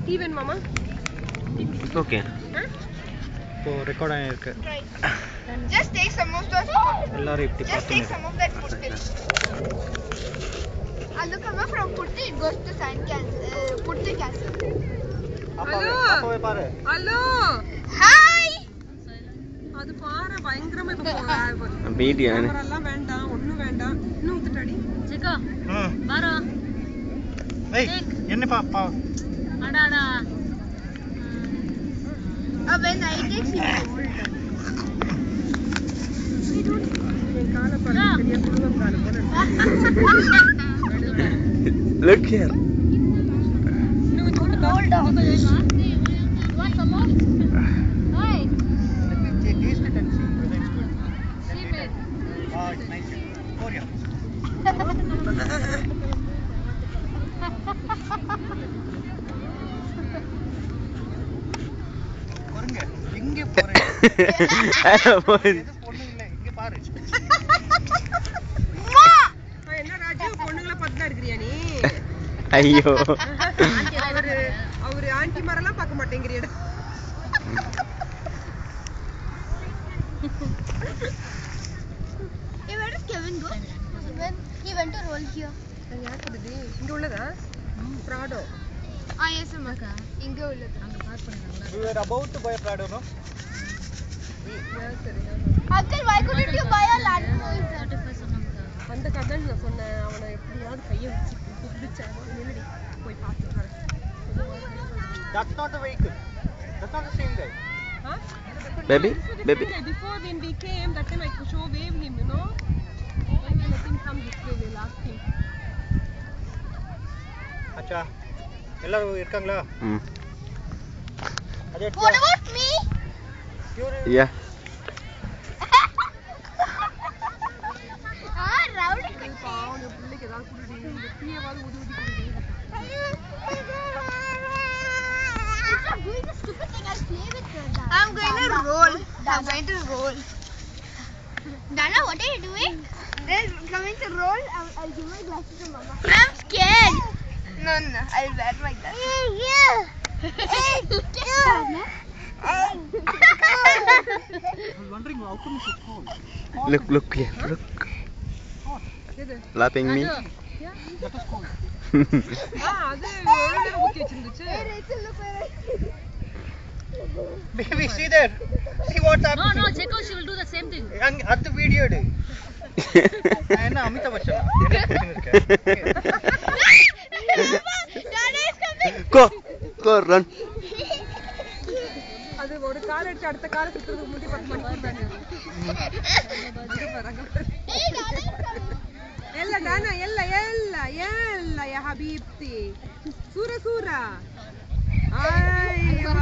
Steven mama. It's okay. So record ஆயிருக்கு. Just take some of those. எல்லாரும் இப்படி Just take some of that putti. Look, Amma, from putti it goes to sand castle. Putti castle. அப்பாவே பாரு. Hello. Hi. அது பாரு பயங்கரமா இப்ப video camera எல்லாம் வேண்டாம் ஒண்ணும் வேண்டாம் இன்னும் ஊத்துட்டடி ஜெகா பாரா ஏய் என்ன பாப்பா அடடா When I take என் கால பாரு பெரிய குடும்பம் கால போல Look here. hold on. Want some more? Hi. Let me taste it and see whether it's good. See me. Oh, it's nice. Korea. கொருங்க எங்க போறே எது பொண்ணு இல்ல இங்க பாரு என்ன ராஜு பொண்ணுங்கள பத்தா இருக்கறியா நீ ஐயோ அவரு ஆன்ட்டி மரலாம் பார்க்க மாட்டேங்கறியடா Hey, where does Kevin go? He went to roll here. யாக்குது இங்க உள்ளதா Prado. Yes, Amma. இங்க உள்ளது. அங்க பாஸ் பண்ணாங்களா We were about to buy Prado, no? Uncle, why couldn't you buy a Land Cruiser? 35 சொன்னாங்க அந்த கதை நான் சொன்னேன் அவனை எப்படியாவது கையை வச்சு பிடிச்சானோ நில்லடி போய் பார்த்துட்டு வரேன் That's not the vehicle. That's not the same guy. Huh? Baby, baby. Before when we came, that time I could show wave him, you know. When we let him come this way, we'll ask him. அச்சா எல்லாரும் இருக்காங்களா அதே What about me? Yeah. Rowdy. பாவம் பிள்ளைக்கு ஏதாவது குடுடி இந்த டீயவாது ஊதி குடுடி Stop doing the stupid thing. I'll play with her. I'm going to roll. I'm going to roll. Dana, what are you doing? They're coming to roll. I'll give my glasses to Mama. I'm scared. No, I'll wear my glasses. Yeah. I was wondering how come it's cold. Look here. Look. Laughing me. That was cold. அது எவ்வளவு நேரம் ஊத்தி வச்சிருந்துச்சு Hey, Rachel, look where I Baby, see there. See what's No, happening. no, Jeko, she will do the same thing. அந்த video எடு நான் என்ன அமிதாப் பச்சன் என்ன இருக்கேன் Dana is coming. Go run. அது ஒரு கால் எடுத்து அடுத்த கால் சுத்துறதுக்கு முன்னாடி 10 மணிக்கு தானே Hey, Dana is coming. يلا دانا يلا يا حبيبتي صورة ايوه